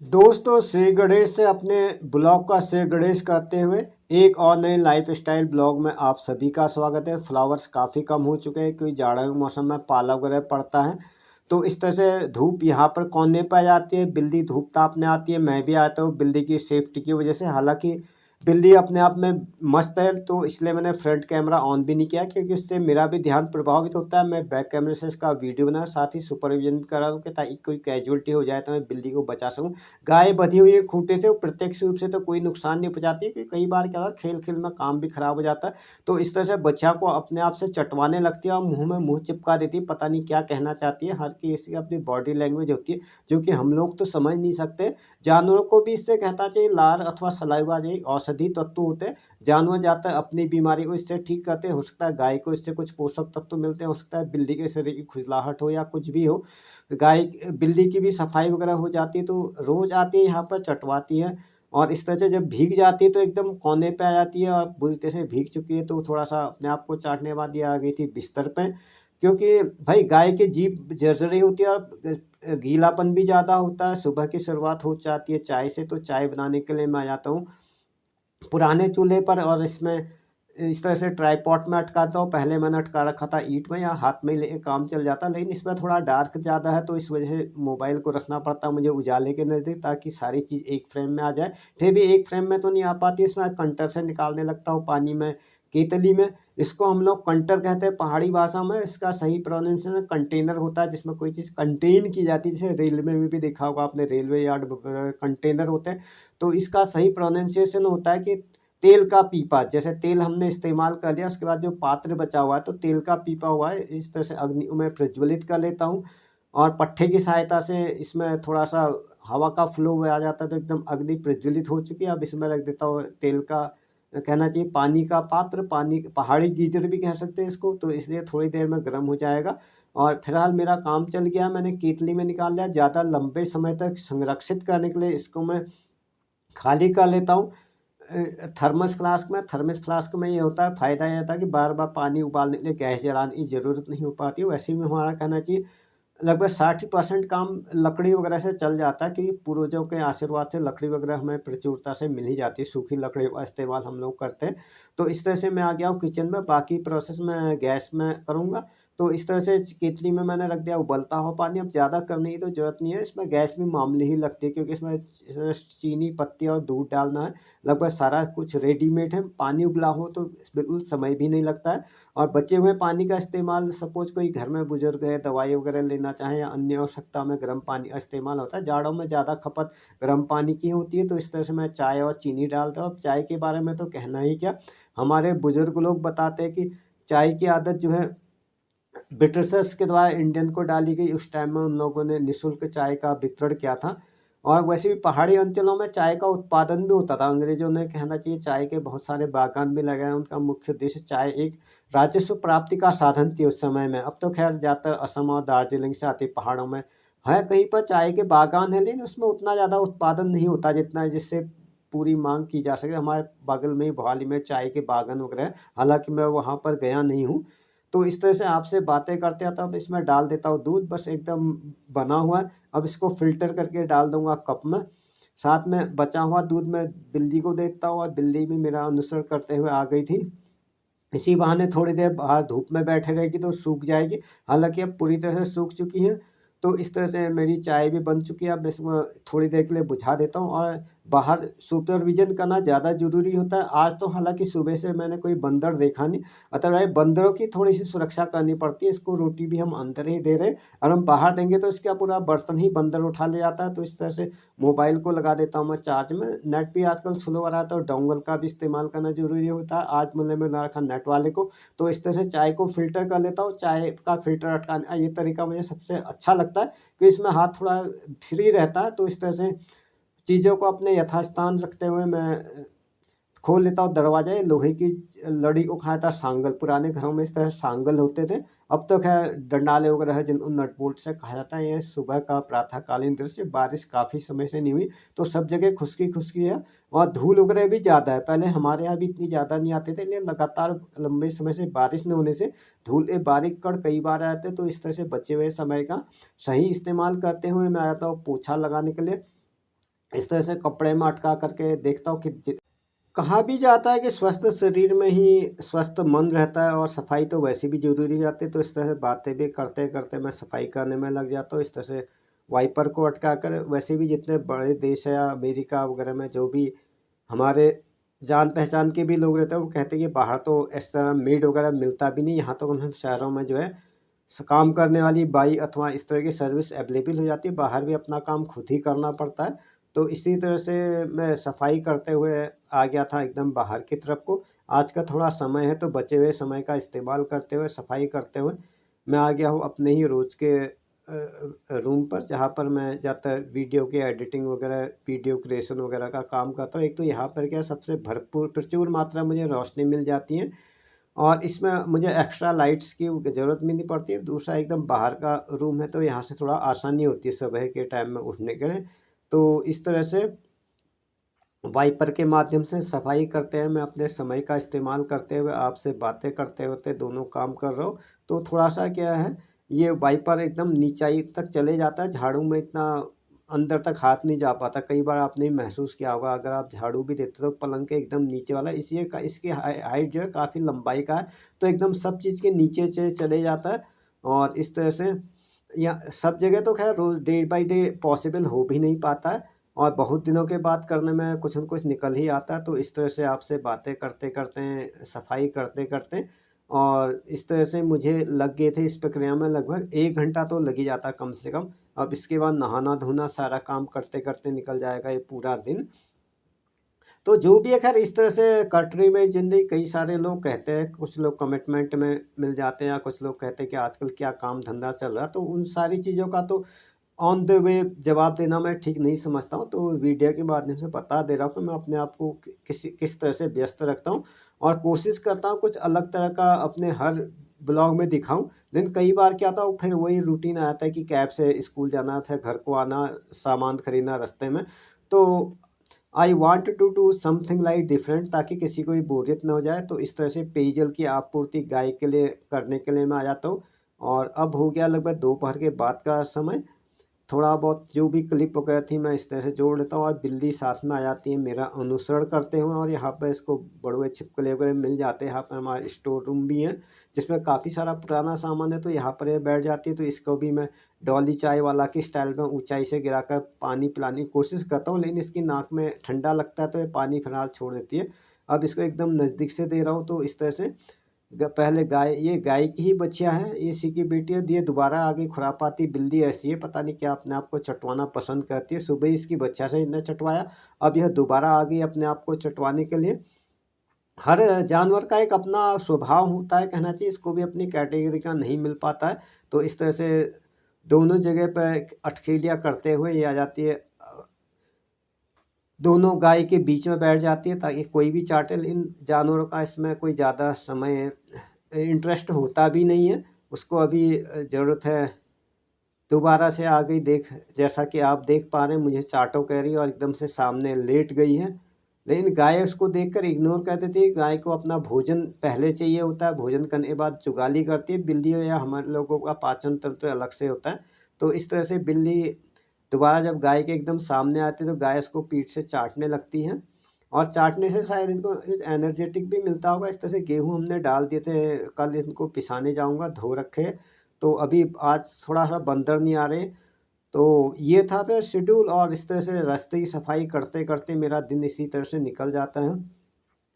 दोस्तों, श्री गणेश से अपने ब्लॉग का श्री गणेश करते हुए एक और नए लाइफस्टाइल ब्लॉग में आप सभी का स्वागत है। फ्लावर्स काफ़ी कम हो चुके हैं क्योंकि जाड़ा के मौसम में पाला वगैरह पड़ता है। तो इस तरह से धूप यहाँ पर कोने पर आ जाती है, बिल्ली धूप तापने आती है, मैं भी आता हूँ बिल्ली की सेफ्टी की वजह से। हालांकि बिल्ली अपने आप में मस्त है, तो इसलिए मैंने फ्रंट कैमरा ऑन भी नहीं किया क्योंकि इससे मेरा भी ध्यान प्रभावित होता है। मैं बैक कैमरे से इसका वीडियो बना, साथ ही सुपरविजन भी करा हूँ कि ताकि कोई कैजुअलिटी हो जाए तो मैं बिल्ली को बचा सकूँ। गाय बंधी हुई है खूंटे से, वो प्रत्यक्ष रूप से तो कोई नुकसान नहीं पहुंचाती है, कि कई बार क्या होता है खेल खेल में काम भी खराब हो जाता है। तो इस तरह से बच्चा को अपने आप से चटवाने लगती है और मुंह में मुंह चिपका देती है, पता नहीं क्या कहना चाहती है। हर किसी की अपनी बॉडी लैंग्वेज होती है जो कि हम लोग तो समझ नहीं सकते। जानवरों को भी इससे कहना चाहिए, लार अथवा सलाइवा जो औषधि तत्व होते हैं, जानवर जाता है अपनी बीमारी को इससे ठीक करते हैं। हो सकता है गाय को इससे कुछ पोषक तत्व मिलते हैं, हो सकता है बिल्ली के शरीर की खुजलाहट हो या कुछ भी हो, गाय बिल्ली की भी सफाई वगैरह हो जाती है। तो रोज़ आती है यहाँ पर चटवाती है, और इस तरह से जब भीग जाती है तो एकदम कोने पे आ जाती है, और बुरी तरह से भीग चुकी है तो थोड़ा सा अपने आप को चाटने बाद ये आ गई थी बिस्तर पे। क्योंकि भाई गाय की जीभ जर्जरी होती है और गीलापन भी ज़्यादा होता है। सुबह की शुरुआत हो जाती है चाय से, तो चाय बनाने के लिए मैं आ जाता हूँ पुराने चूल्हे पर, और इसमें इस तरह से ट्राइपॉड में अटकाता हूँ। पहले मैंने अटका रखा था ईंट में या हाथ में ले काम चल जाता, लेकिन इसमें थोड़ा डार्क ज़्यादा है तो इस वजह से मोबाइल को रखना पड़ता है मुझे उजाले के नज़दीक, ताकि सारी चीज़ एक फ्रेम में आ जाए। फिर भी एक फ्रेम में तो नहीं आ पाती, इसमें कंटर से निकालने लगता हूँ पानी में, केतली में। इसको हम लोग कंटर कहते हैं पहाड़ी भाषा में। इसका सही प्रोनाउंसिएशन कंटेनर होता है, जिसमें कोई चीज़ कंटेन की जाती है। जैसे रेलवे में भी देखा होगा आपने, रेलवे यार्ड कंटेनर होते हैं। तो इसका सही प्रोनाउंसिएशन होता है कि तेल का पीपा। जैसे तेल हमने इस्तेमाल कर लिया, उसके बाद जो पात्र बचा हुआ है तो तेल का पीपा हुआ है, इस तरह से अग्नि में प्रज्वलित कर लेता हूँ। और पट्टे की सहायता से इसमें थोड़ा सा हवा का फ्लो आ जाता है, तो एकदम अग्नि प्रज्वलित हो चुकी है। अब इसमें रख देता हूँ तेल का, कहना चाहिए पानी का पात्र, पानी पहाड़ी गीजर भी कह सकते हैं इसको। तो इसलिए थोड़ी देर में गर्म हो जाएगा, और फिलहाल मेरा काम चल गया। मैंने केतली में निकाल लिया। ज़्यादा लंबे समय तक संरक्षित करने के लिए इसको मैं खाली कर लेता हूँ थर्मस फ्लास्क में। ये होता है, फ़ायदा ये होता है कि बार बार पानी उबालने के लिए गैस जलाने की ज़रूरत नहीं हो पाती है। वैसे भी हमारा कहना चाहिए लगभग 60% काम लकड़ी वगैरह से चल जाता है, क्योंकि पूर्वजों के आशीर्वाद से लकड़ी वगैरह हमें प्रचुरता से मिल ही जाती है। सूखी लकड़ी का इस्तेमाल हम लोग करते हैं। तो इस तरह से मैं आ गया हूँ किचन में, बाकी प्रोसेस मैं गैस में करूँगा। तो इस तरह से केतली में मैंने रख दिया उबलता हुआ पानी। अब ज़्यादा करने की तो ज़रूरत नहीं है, इसमें गैस भी मामूली ही लगती है क्योंकि इसमें चीनी पत्ती और दूध डालना है। लगभग सारा कुछ रेडीमेड है। पानी उबला हो तो बिल्कुल समय भी नहीं लगता है। और बचे हुए पानी का इस्तेमाल, सपोज़ कोई घर में बुजुर्ग है, दवाई वगैरह लेना चाहे या अन्य आवश्यकता में गर्म पानी का इस्तेमाल होता है। जाड़ों में ज़्यादा खपत गर्म पानी की होती है, तो इस तरह से मैं चाय और चीनी डालता हूँ। अब चाय के बारे में तो कहना ही क्या, हमारे बुजुर्ग लोग बताते हैं कि चाय की आदत जो है ब्रिटिशर्स के द्वारा इंडियन को डाली गई। उस टाइम में उन लोगों ने निःशुल्क चाय का वितरण किया था। और वैसे भी पहाड़ी अंचलों में चाय का उत्पादन भी होता था। अंग्रेज़ों ने, कहना चाहिए, चाय के बहुत सारे बागान भी लगाए। उनका मुख्य उद्देश्य चाय एक राजस्व प्राप्ति का साधन थी उस समय में। अब तो खैर ज़्यादातर असम और दार्जिलिंग से आती पहाड़ों में है कहीं पर चाय के बागान है, लेकिन उसमें उतना ज़्यादा उत्पादन नहीं होता जितना जिससे पूरी मांग की जा सके। हमारे बगल में ही भोपाली में चाय के बागान वगैरह हैं, हालांकि मैं वहाँ पर गया नहीं हूँ। तो इस तरह से आपसे बातें करते हैं, तो अब इसमें डाल देता हूँ दूध, बस एकदम बना हुआ है। अब इसको फ़िल्टर करके डाल दूँगा कप में। साथ में बचा हुआ दूध मैं बिल्ली को देता हूँ, और बिल्ली भी मेरा अनुसरण करते हुए आ गई थी। इसी बहाने थोड़ी देर बाहर धूप में बैठे रहेगी तो सूख जाएगी। हालाँकि अब पूरी तरह से सूख चुकी हैं। तो इस तरह से मेरी चाय भी बन चुकी है। अब इसको थोड़ी देर के लिए बुझा देता हूँ, और बाहर सुपरविज़न करना ज़्यादा ज़रूरी होता है। आज तो हालाँकि सुबह से मैंने कोई बंदर देखा नहीं, अतः बंदरों की थोड़ी-सी सुरक्षा करनी पड़ती है। इसको रोटी भी हम अंदर ही दे रहे हैं, और हम बाहर देंगे तो इसका पूरा बर्तन ही बंदर उठा ले जाता है। तो इस तरह से मोबाइल को लगा देता हूँ मैं चार्ज में। नेट भी आजकल स्लो आ रहा है, तो डोंगल का भी इस्तेमाल करना ज़रूरी होता है। आज मैंने लगा रखा नेट वाले को। तो इस तरह से चाय को फ़िल्टर कर लेता हूँ। चाय का फ़िल्टर अटकाने का ये तरीका मुझे सबसे अच्छा लगता है, कि इसमें हाथ थोड़ा फ्री रहता है। तो इस तरह से चीज़ों को अपने यथास्थान रखते हुए मैं खोल लेता हूँ दरवाज़ा। ये लोहे की लड़ी को कहा था सांगल, पुराने घरों में इस तरह सांगल होते थे। अब तो खैर डंडाले वगैरह है जिनको नट बोल्ट से कहा जाता है। ये सुबह का प्रातःकालीन दृश्य, बारिश काफ़ी समय से नहीं हुई, तो सब जगह खुशकी-खुशकी है, और धूल वगैरह भी ज़्यादा है। पहले हमारे यहाँ भी इतनी ज़्यादा नहीं आते थे, लेकिन लगातार लंबे समय से बारिश न होने से धूल के बारीक कण कई बार आए थे। तो इस तरह से बचे हुए समय का सही इस्तेमाल करते हुए मैं आता हूँ पोछा लगाने के लिए। इस तरह से कपड़े में अटका करके देखता हूँ कि कहा भी जाता है कि स्वस्थ शरीर में ही स्वस्थ मन रहता है, और सफाई तो वैसे भी ज़रूरी जाती है। तो इस तरह से बातें भी करते करते मैं सफाई करने में लग जाता हूँ। इस तरह से वाइपर को अटका कर, वैसे भी जितने बड़े देश है या अमेरिका वगैरह में जो भी हमारे जान पहचान के भी लोग रहते हैं, वो कहते हैं कि बाहर तो इस तरह मेड वगैरह मिलता भी नहीं, यहाँ तो कम से कम शहरों में जो है काम करने वाली बाई अथवा इस तरह की सर्विस अवेलेबल हो जाती है। बाहर भी अपना काम खुद ही करना पड़ता है। तो इसी तरह से मैं सफाई करते हुए आ गया था एकदम बाहर की तरफ को। आज का थोड़ा समय है, तो बचे हुए समय का इस्तेमाल करते हुए, सफाई करते हुए मैं आ गया हूँ अपने ही रोज़ के रूम पर, जहाँ पर मैं ज़्यादातर वीडियो की एडिटिंग वगैरह, वीडियो क्रिएशन वगैरह का काम करता हूँ। एक तो यहाँ पर क्या सबसे भरपूर प्रचुर मात्रा में मुझे रोशनी मिल जाती है, और इसमें मुझे एक्स्ट्रा लाइट्स की ज़रूरत भी नहीं पड़ती है। दूसरा एकदम बाहर का रूम है, तो यहाँ से थोड़ा आसानी होती है सुबह के टाइम में उठने के लिए। तो इस तरह से वाइपर के माध्यम से सफाई करते हैं, मैं अपने समय का इस्तेमाल करते हुए आपसे बातें करते होते दोनों काम कर रहा हूँ। तो थोड़ा सा क्या है, ये वाइपर एकदम नीचाई तक चले जाता है, झाड़ू में इतना अंदर तक हाथ नहीं जा पाता। कई बार आपने महसूस किया होगा, अगर आप झाड़ू भी देते हो तो पलंग के एकदम नीचे वाला, इसलिए इसकी हाइट जो है काफ़ी लंबाई का है, तो एकदम सब चीज़ के नीचे से चले जाता है। और इस तरह से या सब जगह तो खैर रोज़ डे बाई डे पॉसिबल हो भी नहीं पाता है, और बहुत दिनों के बाद करने में कुछ न कुछ निकल ही आता है। तो इस तरह से आपसे बातें करते करते, सफाई करते करते, और इस तरह से मुझे लग गए थे इस प्रक्रिया में लगभग 1 घंटा तो लग ही जाता कम से कम। अब इसके बाद नहाना धोना सारा काम करते करते निकल जाएगा ये पूरा दिन। तो जो भी है खैर, इस तरह से कट रही मेरी ज़िंदगी। कई सारे लोग कहते हैं, कुछ लोग कमिटमेंट में मिल जाते हैं, या कुछ लोग कहते हैं कि आजकल क्या काम धंधा चल रहा है। तो उन सारी चीज़ों का तो ऑन द वे जवाब देना मैं ठीक नहीं समझता हूँ। तो वीडियो के माध्यम से बता दे रहा हूँ कि मैं अपने आप को किस तरह से व्यस्त रखता हूँ, और कोशिश करता हूँ कुछ अलग तरह का अपने हर ब्लॉग में दिखाऊँ। लेकिन कई बार क्या था, फिर वही रूटीन आ जाता है कि कैब से स्कूल जाना, फिर घर को आना, सामान खरीदना रास्ते में। तो I want to do something like different, ताकि किसी को भी बोरियत ना हो जाए। तो इस तरह से पेयजल की आपूर्ति गाय के लिए करने के लिए मैं आ जाता हूँ। और अब हो गया लगभग दोपहर के बाद का समय। थोड़ा बहुत जो भी क्लिप वगैरह थी मैं इस तरह से जोड़ लेता हूँ, और बिल्ली साथ में आ जाती है मेरा अनुसरण करते हुए। और यहाँ पर इसको बड़ुए छिपकली वगैरह मिल जाते हैं। यहाँ पर हमारा स्टोर रूम भी है, जिसमें काफ़ी सारा पुराना सामान है, तो यहाँ पर ये बैठ जाती है। तो इसको भी मैं डॉली चाय वाला की स्टाइल में ऊंचाई से गिराकर पानी पिलाने की कोशिश करता हूँ, लेकिन इसकी नाक में ठंडा लगता है, तो ये पानी फिलहाल छोड़ देती है। अब इसको एकदम नज़दीक से दे रहा हूँ। तो इस तरह से पहले गाय, ये गाय की ही बच्चियां हैं, इसी की बेटी है। ये दोबारा आ गई खुरापाती बिल्ली, ऐसी है, पता नहीं क्या अपने आप को चटवाना पसंद करती है। सुबह इसकी बच्चा से इन्हें चटवाया, अब यह दोबारा आ गई अपने आप को चटवाने के लिए। हर जानवर का एक अपना स्वभाव होता है, कहना चाहिए, इसको भी अपनी कैटेगरी का नहीं मिल पाता है। तो इस तरह से दोनों जगह पर अटखेलियाँ करते हुए ये आ जाती है, दोनों गाय के बीच में बैठ जाती है, ताकि कोई भी चाटे। इन जानवरों का इसमें कोई ज़्यादा समय इंटरेस्ट होता भी नहीं है, उसको अभी ज़रूरत है दोबारा से आ गई। देख, जैसा कि आप देख पा रहे हैं, मुझे चाटो कह रही है और एकदम से सामने लेट गई है। लेकिन गाय उसको देखकर इग्नोर कर देती है। गाय को अपना भोजन पहले चाहिए होता है, भोजन करने के बाद जुगाली करती है। बिल्ली या हमारे लोगों का पाचन तंत्र अलग से होता है। तो इस तरह से बिल्ली दोबारा जब गाय के एकदम सामने आती है, तो गाय उसको पीठ से चाटने लगती है, और चाटने से शायद इनको एनर्जेटिक भी मिलता होगा। इस तरह से गेहूँ हमने डाल दिए थे, कल इनको पिसाने जाऊँगा, धो रखे। तो अभी आज थोड़ा-सा बंदर नहीं आ रहे। तो ये था फिर शेड्यूल, और इस तरह से रास्ते की सफाई करते-करते मेरा दिन इसी तरह से निकल जाता है।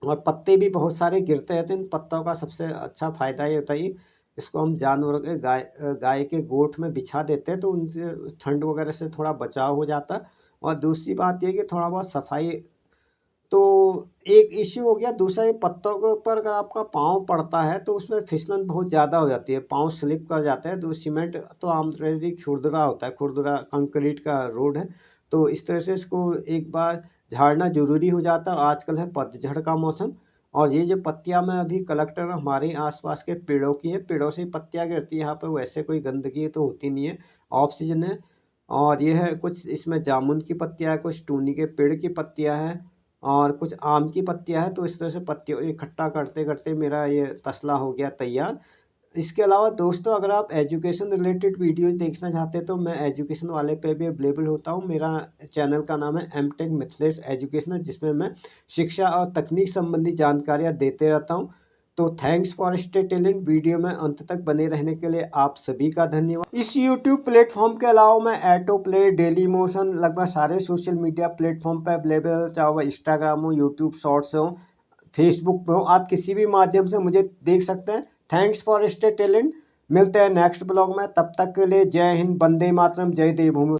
और पत्ते भी बहुत सारे गिरते रहते हैं। इन पत्तों का सबसे अच्छा फ़ायदा ये होता है कि इसको हम जानवरों के गाय के गोठ में बिछा देते हैं, तो उनसे ठंड वगैरह से थोड़ा बचाव हो जाता है। और दूसरी बात ये है कि थोड़ा बहुत सफाई, तो एक इश्यू हो गया। दूसरा, ये पत्तों के ऊपर अगर आपका पाँव पड़ता है, तो उसमें फिसलन बहुत ज़्यादा हो जाती है, पाँव स्लिप कर जाता है। तो सीमेंट तो ऑलरेडी खुरदुरा होता है, खुरदुरा कंक्रीट का रोड है। तो इस तरह से इसको एक बार झाड़ना ज़रूरी हो जाता है। और आजकल है पतझड़ का मौसम, और ये जो पत्तियाँ मैं अभी कलेक्टर हमारे आसपास के पेड़ों की है, पेड़ों से ही पत्तियाँ गिरती है। यहाँ पर वैसे कोई गंदगी तो होती नहीं है, ऑफ सीजन है। और ये है कुछ इसमें जामुन की पत्तियाँ है, कुछ टूनी के पेड़ की पत्तियाँ हैं, और कुछ आम की पत्तियाँ हैं। तो इस तरह से पत्तियों इकट्ठा करते करते मेरा ये तसला हो गया तैयार। इसके अलावा दोस्तों, अगर आप एजुकेशन रिलेटेड वीडियोज़ देखना चाहते हैं तो मैं एजुकेशन वाले पे भी अवेलेबल होता हूँ। मेरा चैनल का नाम है एमटेक मिथिलेश एजुकेशनल, जिसमें मैं शिक्षा और तकनीक संबंधी जानकारियाँ देते रहता हूँ। तो thanks for stay talent. Video में अंत तक बने रहने के लिए आप सभी का धन्यवाद। इस यूट्यूब प्लेटफॉर्म के अलावा मैं ऑटो प्ले, डेली मोशन, लगभग सारे सोशल मीडिया प्लेटफॉर्म पर अवेलेबल, चाहे वह इंस्टाग्राम हो, यूट्यूब शॉर्ट्स हो, फेसबुक पे हो, आप किसी भी माध्यम से मुझे देख सकते हैं। Thanks for stay talent. मिलते हैं नेक्स्ट ब्लॉग में, तब तक के लिए जय हिंद, वंदे मातरम, जय देवभूमि।